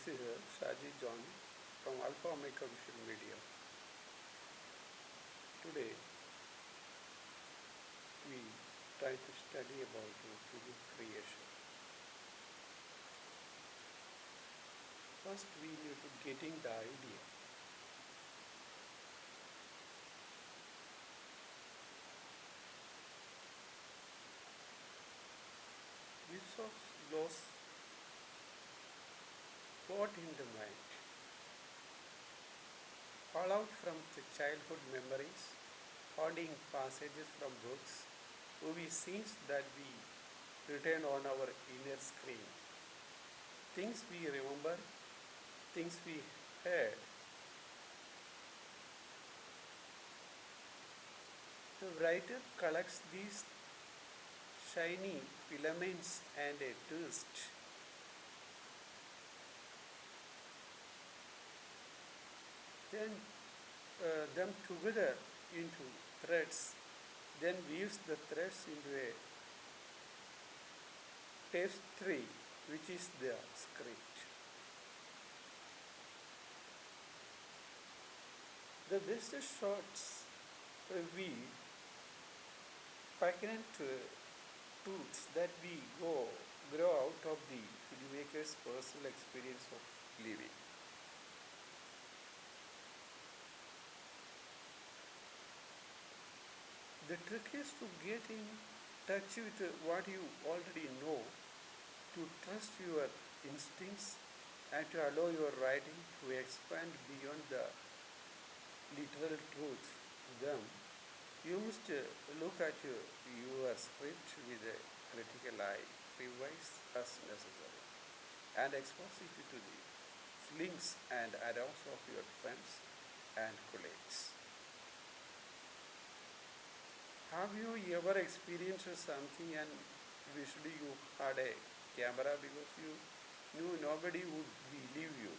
here, Shaji John from Alpha Omega Visual Media. Today, we try to study about film creation. First, we need to getting the idea. Which of those what in the mind? Fallout from the childhood memories, haunting passages from books, movie scenes that we retain on our inner screen, things we remember, things we heard. The writer collects these shiny filaments and a twist. Then them together into threads, then weaves the threads into a tapestry which is the script. The best shots reveal poignant truths that we grow out of the filmmaker's personal experience of living. The trick is to get in touch with what you already know, to trust your instincts, and to allow your writing to expand beyond the literal truth. Then, you must look at your script with a critical eye, revise as necessary, and expose it to the feelings and add-ons of your friends and colleagues. Have you ever experienced something and wished you had a camera because you knew nobody would believe you?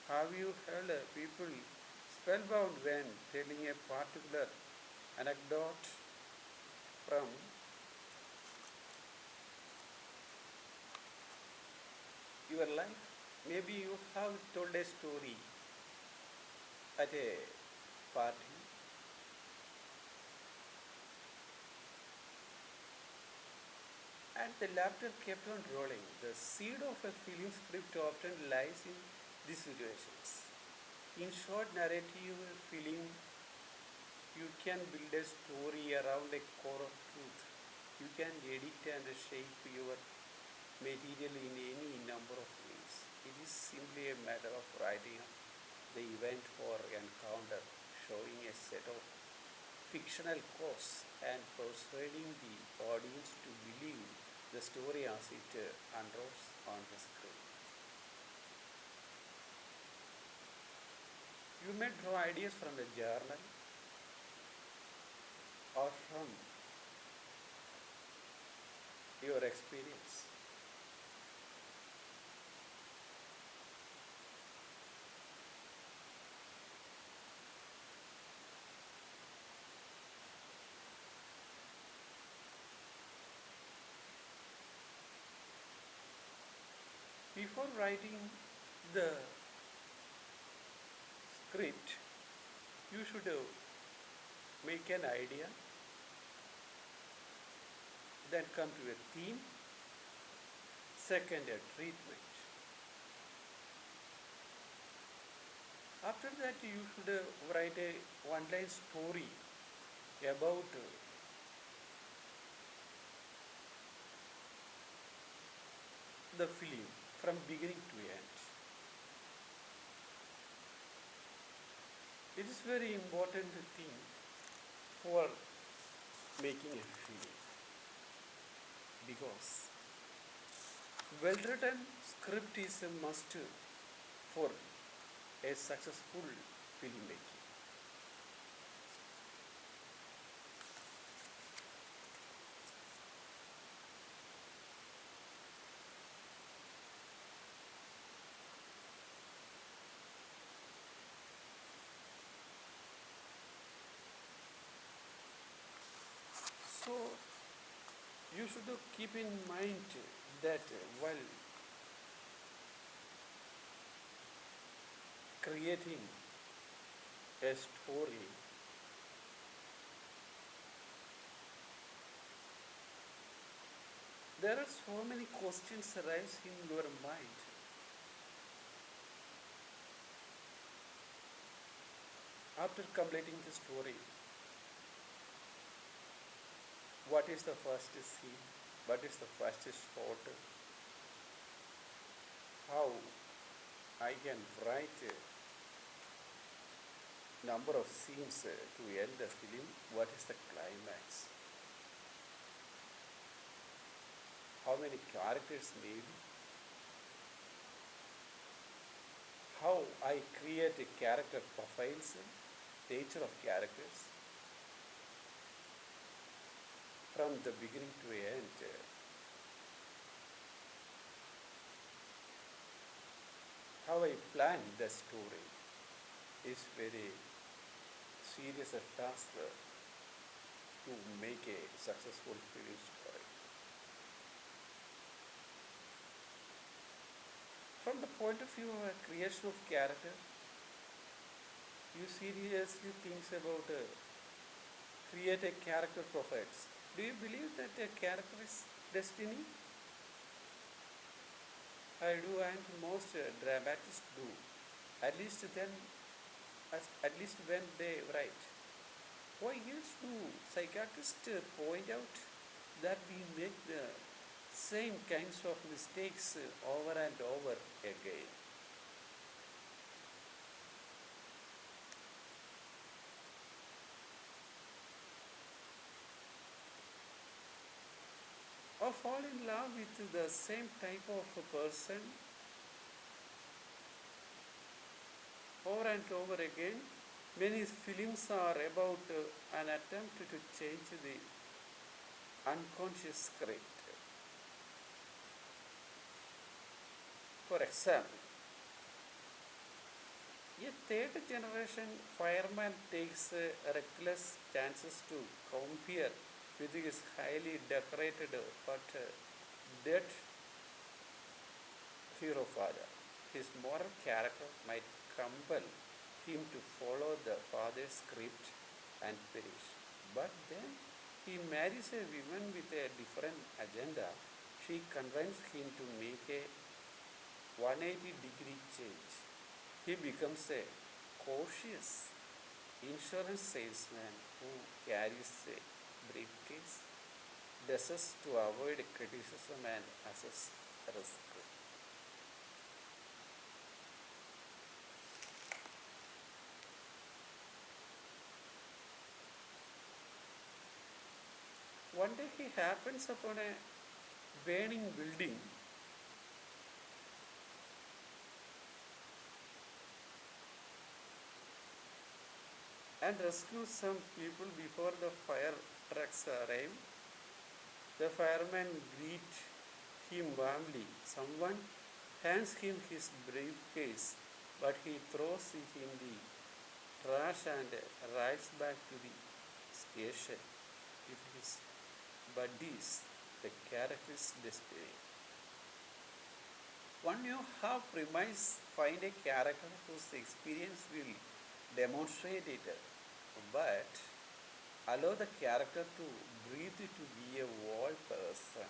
Have you held people spellbound when telling a particular anecdote from your life? Maybe you have told a story at a party and the laughter kept on rolling. The seed of a film script often lies in these situations. In short narrative film, you can build a story around a core of truth. You can edit and shape your material in any number of ways. It is simply a matter of writing the event or encounter, showing a set of fictional course and persuading the audience to believe the story as it unrolls on the screen. You may draw ideas from a journal or from your experience. Before writing the script, you should make an idea, then come to a theme, second a treatment. After that, you should write a one-line story about the film from beginning to end. It is very important thing for making a film because well-written script is a must for a successful filmmaking. So you should keep in mind that while creating a story, there are so many questions arise in your mind. After completing the story, what is the first scene? What is the first shot? How I can write a number of scenes to end the film? What is the climax? How many characters need? How I create a character profiles, nature of characters from the beginning to end. How I plan the story is very serious a task to make a successful film story. From the point of view of a creation of character, you seriously think about create a character profiles. Do you believe that a character is destiny? I do, and most dramatists do. At least then, at least when they write. Why else do psychiatrists point out that we make the same kinds of mistakes over and over again? Or fall in love with the same type of a person over and over again? Many films are about an attempt to change the unconscious script. For example, a third generation fireman takes reckless chances to compare with his highly decorated but dead hero father. His moral character might compel him to follow the father's script and perish. But then he marries a woman with a different agenda. She convinces him to make a 180-degree change. He becomes a cautious insurance salesman who carries a briefcase, desires to avoid criticism and assess risk. One day he happens upon a burning building and rescues some people before the fire trucks arrive. The firemen greet him warmly. Someone hands him his briefcase, but he throws it in the trash and rides back to the station. It is buddies, the character's destiny. One you have premise find a character whose experience will demonstrate it, but allow the character to breathe to be a whole person.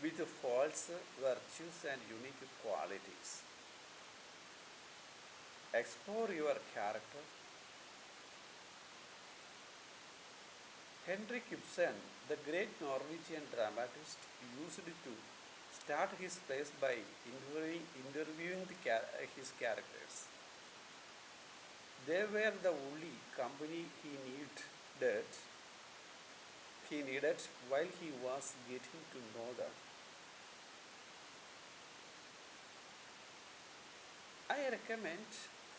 With false virtues and unique qualities. Explore your character. Henrik Ibsen, the great Norwegian dramatist, used to start his plays by interviewing his characters. They were the only company he needed while he was getting to know them. I recommend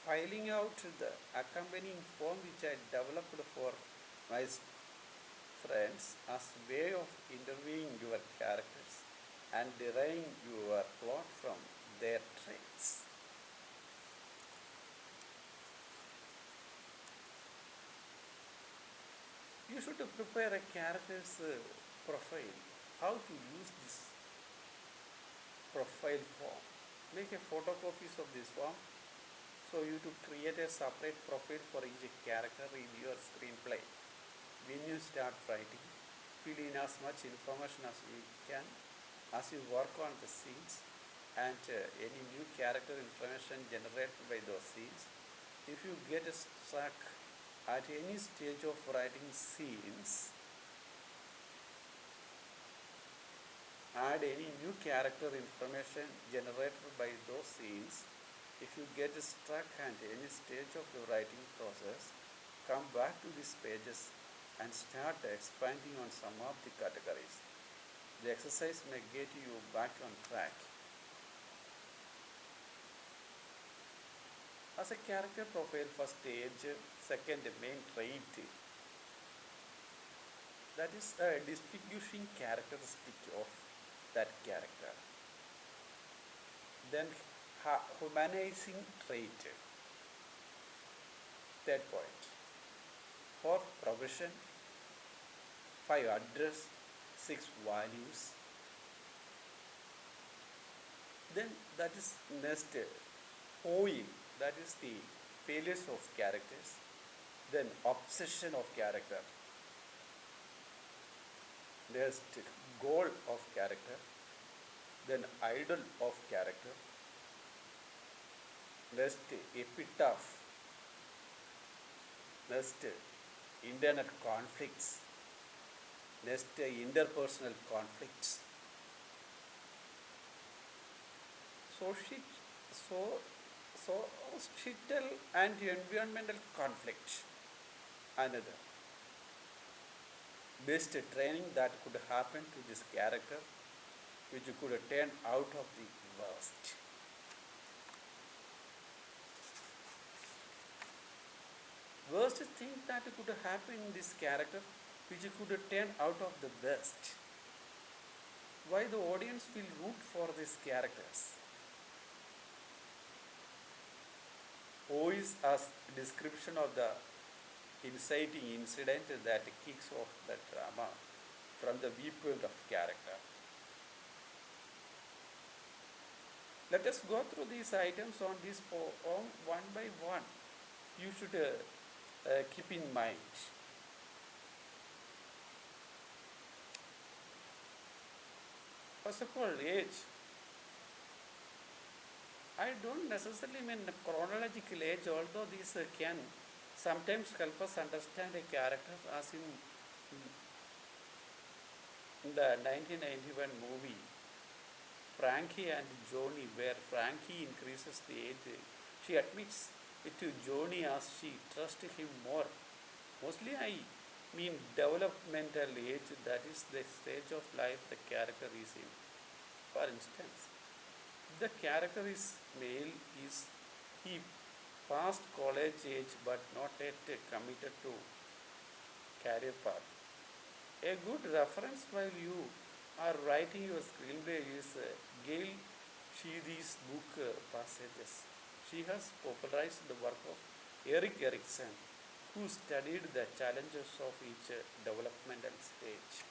filing out the accompanying form which I developed for my friends as way of interviewing your characters and deriving your plot from their traits. You should prepare a character's profile, how to use this profile form. Make a photocopies of this form. So you to create a separate profile for each character in your screenplay. When you start writing, fill in as much information as you can as you work on the scenes and any new character information generated by those scenes. If you get stuck at any stage of writing scenes, add any new character information generated by those scenes. If you get stuck at any stage of the writing process, come back to these pages and start expanding on some of the categories. The exercise may get you back on track. As a character profile, first stage, second main trait, that is a distinguishing characteristic of that character. Then humanizing trait, third point. For profession, 5 address, 6 values. Then that is next, foil, that is the failures of characters. Then obsession of character. Next, goal of character. Then idol of character. Next, epitaph. Next, internal conflicts. Next, interpersonal conflicts. Societal and environmental conflict. Another. Best training that could happen to this character, which could turn out of the worst. Worst thing that could happen in this character, which could turn out of the best. Why the audience will root for these characters? O is a description of the inciting incident that kicks off the drama from the viewpoint of character. Let us go through these items on this form one by one. You should keep in mind. First of all, age. I don't necessarily mean chronological age, although these can sometimes help us understand a character, as in the 1991 movie Frankie and Johnny, where Frankie increases the age. She admits it to Johnny as she trusts him more. Mostly I mean developmental age, that is the stage of life the character is in. For instance, the character is male, is he past college age but not yet committed to career path. A good reference while you are writing your screenplay is Gail Sheedy's book Passages. She has popularized the work of Erik Erikson, who studied the challenges of each developmental stage.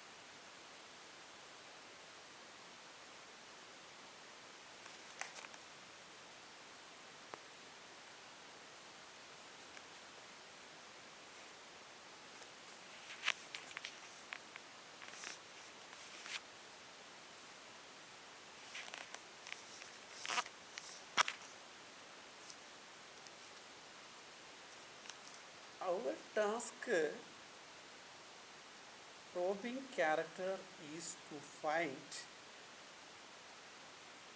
Our task, probing character, is to find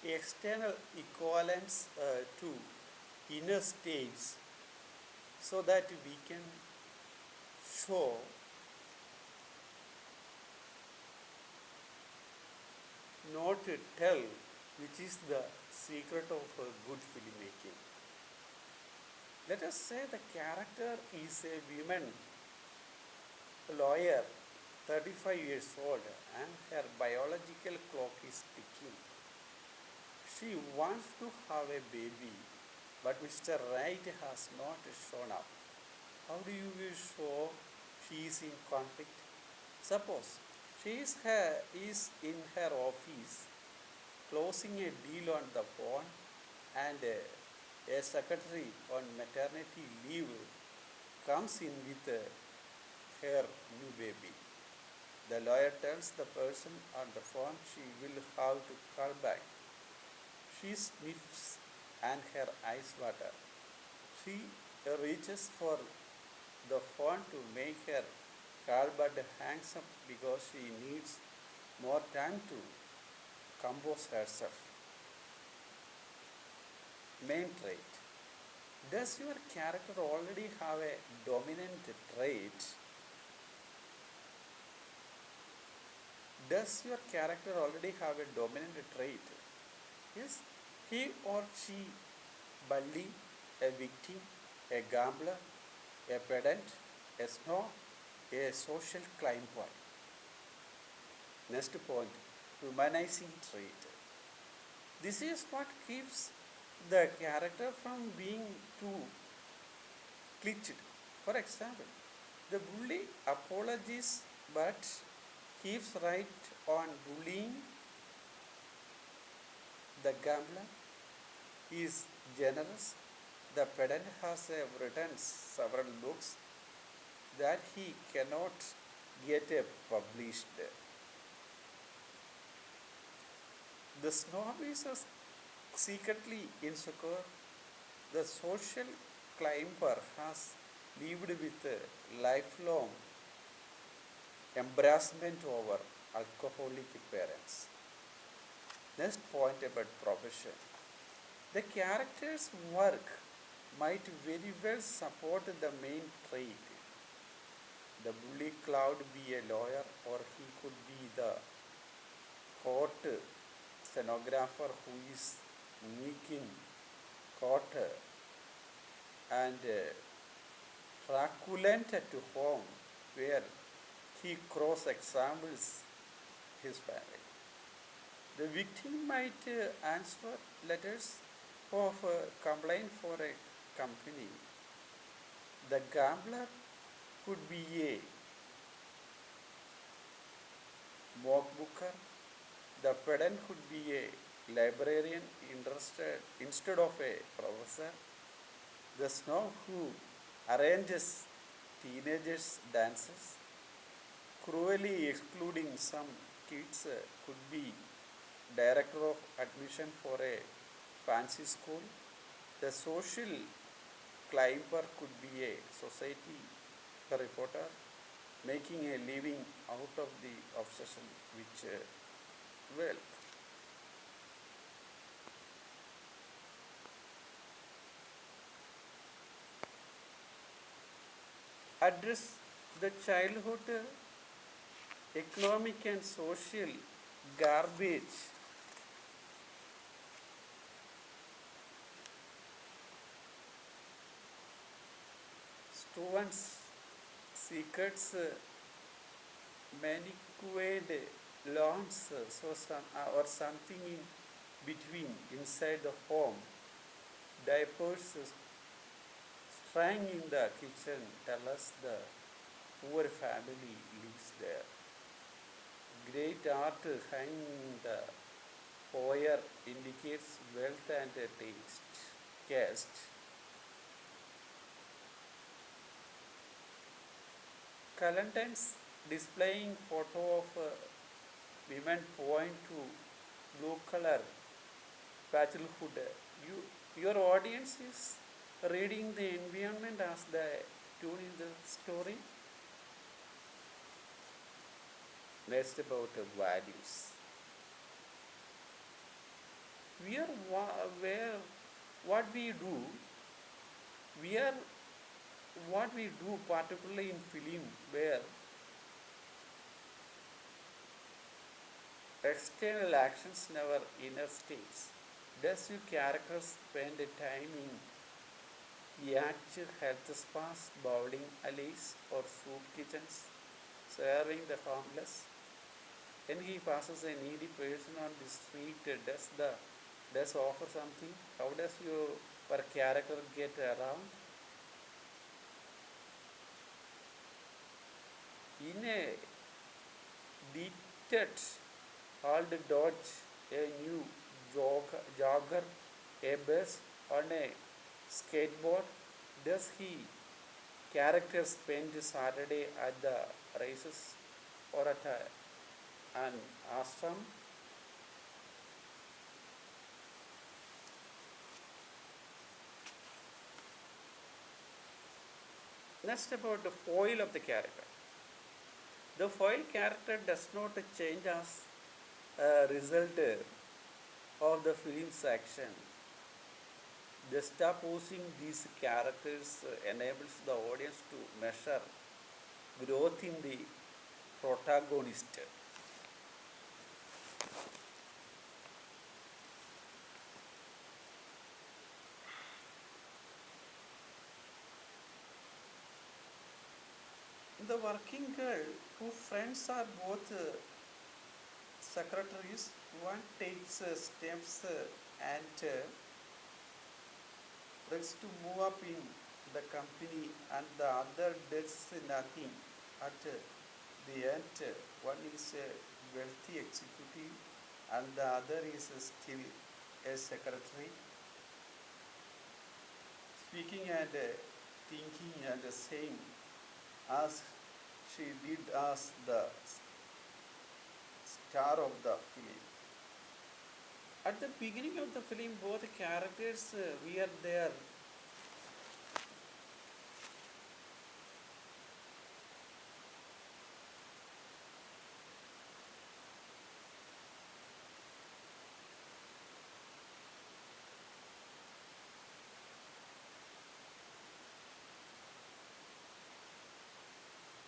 external equivalents to inner states so that we can show not tell, which is the secret of good filmmaking. Let us say the character is a woman lawyer, 35 years old, and her biological clock is ticking. She wants to have a baby, but Mr. Right has not shown up. How do you show she is in conflict? Suppose she is in her office closing a deal on the phone, and a secretary on maternity leave comes in with her new baby. The lawyer tells the person on the phone she will have to call back. She sniffs and her eyes water. She reaches for the phone to make her call but hangs up because she needs more time to compose herself. Main trait. Does your character already have a dominant trait? Does your character already have a dominant trait? Is he or she bully, a victim, a gambler, a pedant, a snob, a social climber? Next point, humanizing trait. This is what keeps the character from being too glitched. For example, the bully apologizes but keeps right on bullying. The gambler is generous. The pedant has written several books that he cannot get published. The snob is secretly insecure. The social climber has lived with lifelong embarrassment over alcoholic parents. Next point about profession. The character's work might very well support the main trait. The bully could be a lawyer, or he could be the court stenographer who is meek in court and truculent at home, where he cross examines his family. The victim might answer letters of complaint for a company. The gambler could be a mock booker. The pedant could be a librarian interested instead of a professor. The snob who arranges teenagers' dances, cruelly excluding some kids, could be director of admission for a fancy school. The social climber could be a society reporter making a living out of the obsession with wealth. Address the childhood economic and social garbage. Students' secrets, manicured lawns, or something in between inside the home. Diapers straying in the kitchen tell us the poor family lives there. Great art hanging in the foyer indicates wealth and taste. Caste. Calendars displaying photo of women point to blue color patchel hood. Your audience is reading the environment as the tune in the story. Next about values. We are where what we do. We are what we do, particularly in film, where external actions never inner states. Does your character spend time in yacht, health spas, bowling alleys, or soup kitchens, serving the homeless? When he passes a needy person on the street, does offer something? How does your character get around? In a detached called Dodge, a new jogger, a bus, on a skateboard? Does he character spend Saturday at the races or at an ashram? Next, about the foil of the character. The foil character does not change as a result of the film's action. Juxtaposing these characters enables the audience to measure growth in the protagonist. The working girl whose friends are both secretaries, one takes steps and tries to move up in the company, and the other does nothing. At the end, one is a wealthy executive and the other is still a secretary, speaking and thinking and saying as she did as the star of the film. At the beginning of the film, both characters wear their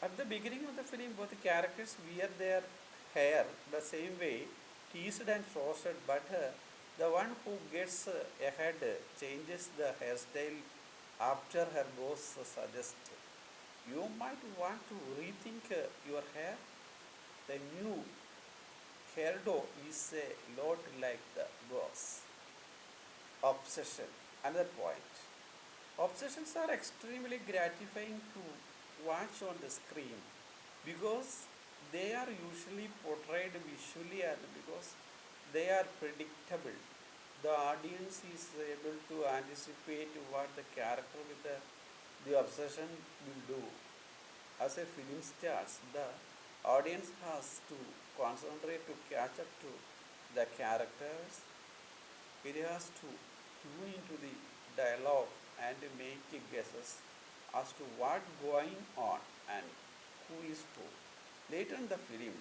At the beginning of the film, both characters wear their hair the same way, teased and frosted, but the one who gets ahead changes the hairstyle after her boss suggests. You might want to rethink your hair. The new hairdo is a lot like the boss. Obsession. Another point. Obsessions are extremely gratifying to watch on the screen because they are usually portrayed visually and because they are predictable. The audience is able to anticipate what the character with the obsession will do. As a film starts, the audience has to concentrate to catch up to the characters. It has to tune into the dialogue and make guesses as to what going on and who is who. Later in the film,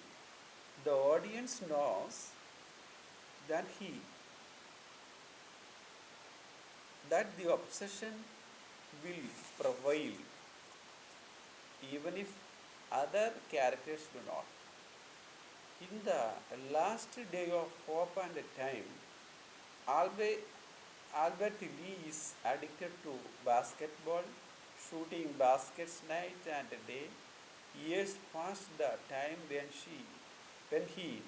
the audience knows that he that the obsession will prevail even if other characters do not. In the last day of hope and time, Albert, Albert Lee is addicted to basketball, shooting baskets night and day. Years past the time when he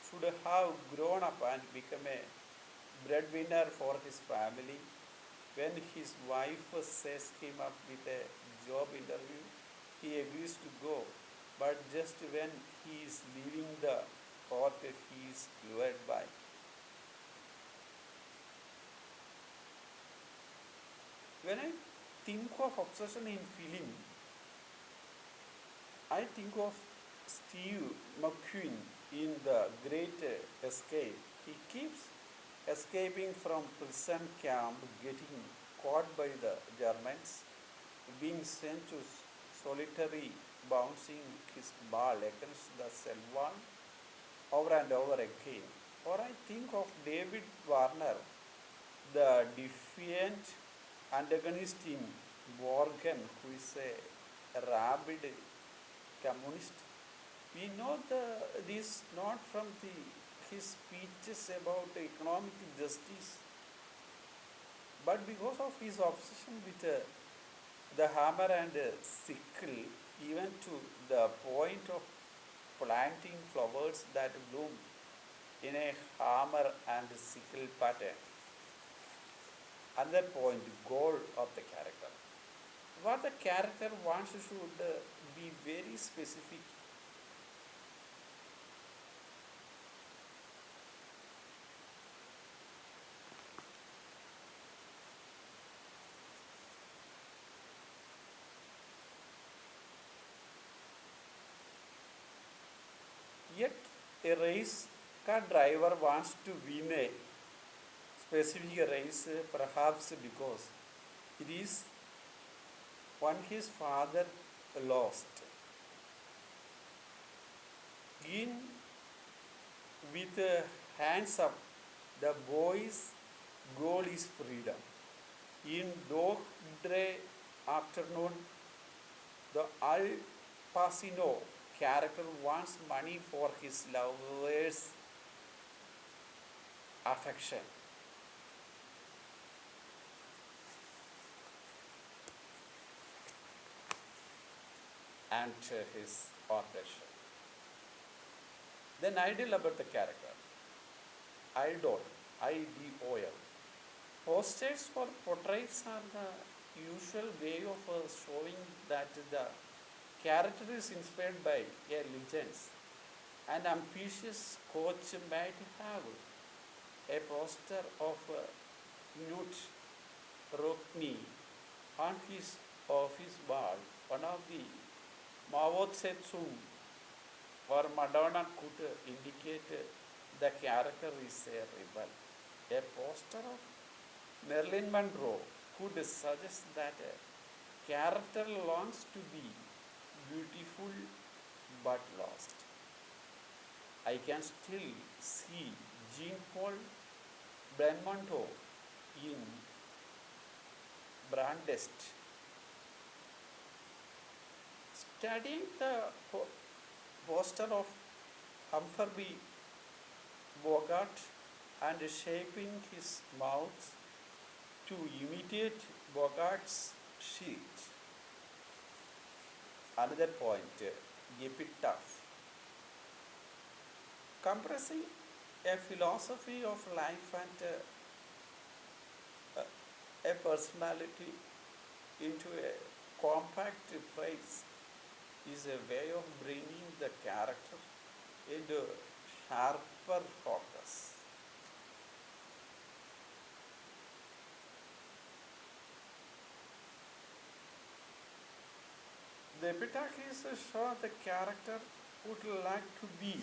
should have grown up and become a breadwinner for his family. When his wife says him up with a job interview, he agrees to go. But just when he is leaving the court, he is lured by. When I think of obsession in film, I think of Steve McQueen in The Great Escape. He keeps escaping from prison camp, getting caught by the Germans, being sent to solitary bouncing his ball against the cell wall over and over again. Or I think of David Warner, the defiant antagonist in Borgen, who is a rabid communist. We know this not from his speeches about economic justice, but because of his obsession with the hammer and sickle, even to the point of planting flowers that bloom in a hammer and sickle pattern. Another point, goal of the character. What the character wants should be very specific. Yet a race car driver wants to win a specific race, perhaps because it is one his father lost. In with hands up, the boy's goal is freedom. In Dog Day Afternoon, the Al Pacino character wants money for his lover's affection. And his orchestra. Then ideal about the character. Idol, IDOL. Posters for portraits are the usual way of showing that the character is inspired by a legend. An ambitious coach might have a poster of Knut Rockne on his office wall. One of the Mao Zedong or Madonna could indicate the character is a rebel. A poster of Marilyn Monroe could suggest that a character longs to be beautiful but lost. I can still see Jean Paul Belmondo in Brandest studying the poster of Humphrey Bogart and shaping his mouth to imitate Bogart's sheet. Another point, epitaph. Compressing a philosophy of life and a personality into a compact phrase is a way of bringing the character into sharper focus. The epitaph is a show the character would like to be.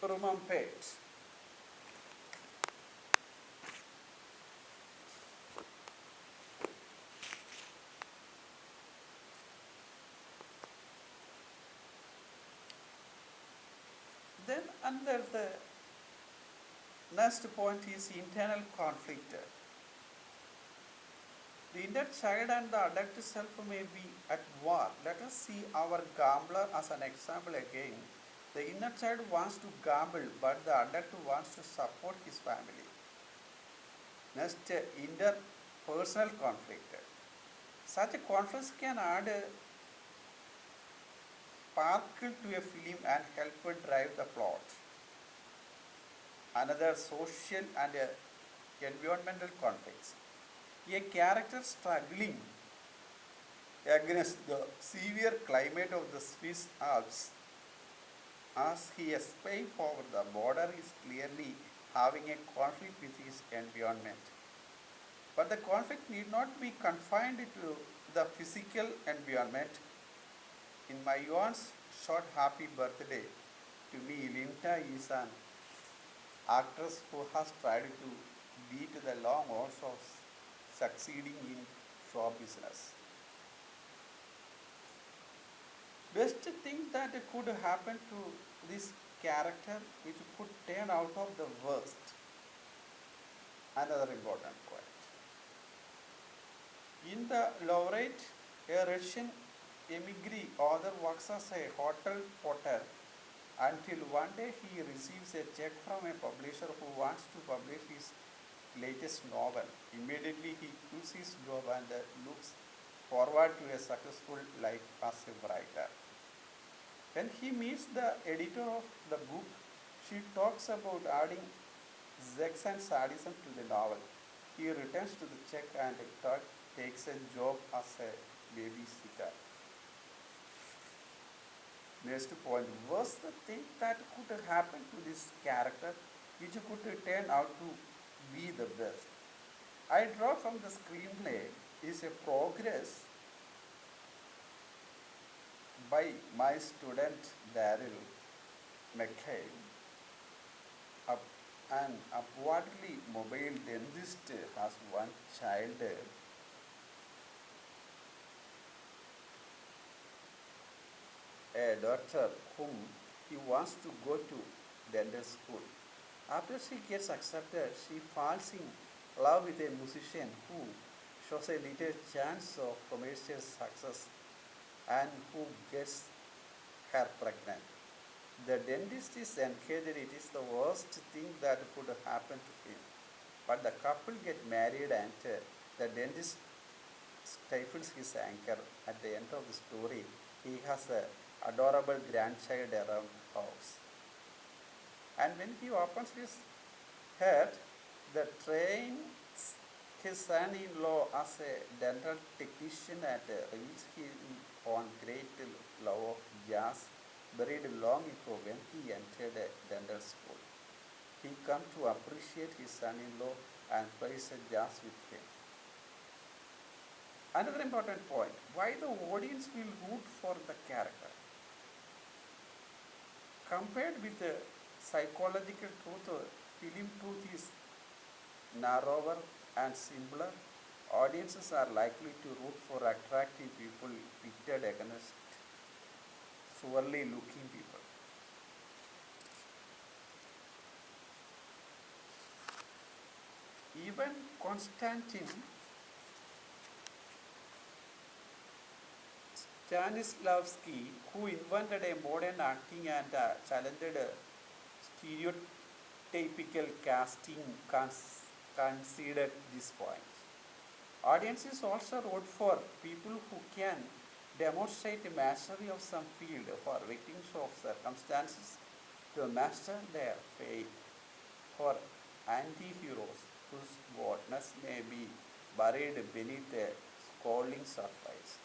Rumampet. Then under the next point is internal conflict. The inner child and the adult self may be at war. Let us see our gambler as an example again. The inner child wants to gamble, but the adult wants to support his family. Next, interpersonal conflict. Such a conflict can add a sparkle to a film and help drive the plot. Another social and environmental conflicts. A character struggling against the severe climate of the Swiss Alps as he escapes over the border is clearly having a conflict with his environment. But the conflict need not be confined to the physical environment. In my aunt's short happy birthday to me, Linda is an actress who has tried to beat the long odds of succeeding in show business. Best thing that could happen to this character which could turn out of the worst. Another important point. In the laureate, a Russian emigre author works as a hotel porter until one day he receives a check from a publisher who wants to publish his latest novel. Immediately he quits his job and looks forward to a successful life as a writer. When he meets the editor of the book, she talks about adding sex and sadism to the novel. He returns to the check and takes a job as a babysitter. Next point, was the thing that could happen to this character which could turn out to be the best? I draw from the screenplay is a progress by my student Daryl McKay, up, an upwardly mobile dentist has one child, a daughter whom he wants to go to dental school. After she gets accepted, she falls in love with a musician who shows a little chance of commercial success and who gets her pregnant. The dentist is encouraged it is the worst thing that could happen to him. But the couple get married and the dentist stifles his anger. At the end of the story, he has a adorable grandchild around the house. And when he opens his head, the trains his son-in-law as a dental technician and reveals him on great love of jazz buried long ago when he entered a dental school. He comes to appreciate his son-in-law and plays jazz with him. Another important point, why the audience will root for the character. Compared with the psychological truth, film truth is narrower and simpler. Audiences are likely to root for attractive people pitted against surely looking people. Even Konstantin Stanislavski, who invented a modern acting and challenged stereotypical casting, considered this point. Audiences also wrote for people who can demonstrate mastery of some field, for victims of circumstances to master their fate, for anti-heroes whose greatness may be buried beneath a scowling surface.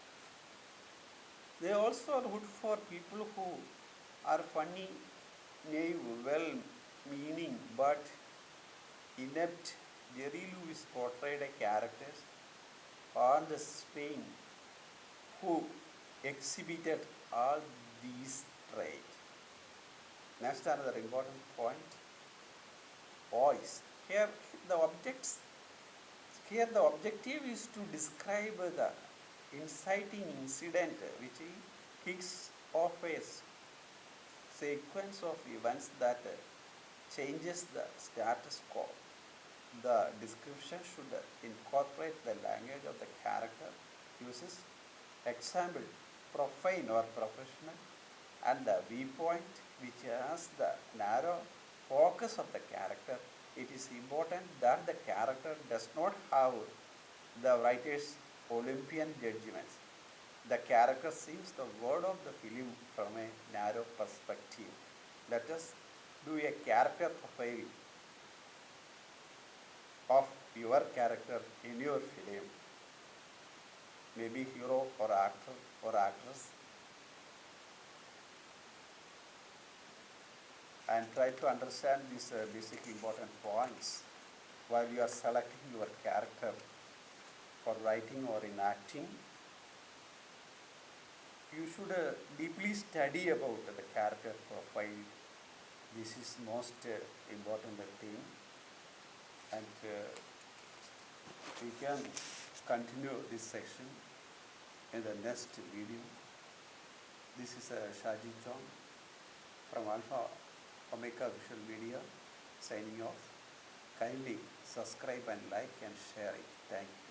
They also root for people who are funny, naive, well-meaning but inept. Jerry Lewis portrayed a character on the screen who exhibited all these traits. Next, another important point, voice. Here the objects here the objective is to describe the inciting incident which kicks off a sequence of events that changes the status quo. The description should incorporate the language of the character, uses example profane or professional, and the viewpoint which has the narrow focus of the character. It is important that the character does not have the writer's Olympian judgments. The character sees the world of the film from a narrow perspective. Let us do a character profile of your character in your film, maybe hero or actor or actress, and try to understand these basic important points while you are selecting your character for writing or in acting. You should deeply study about the character profile. This is most important thing, and we can continue this section in the next video. This is Shaji Chong from Alpha Omega Visual Media signing off. Kindly subscribe and like and share it. Thank you.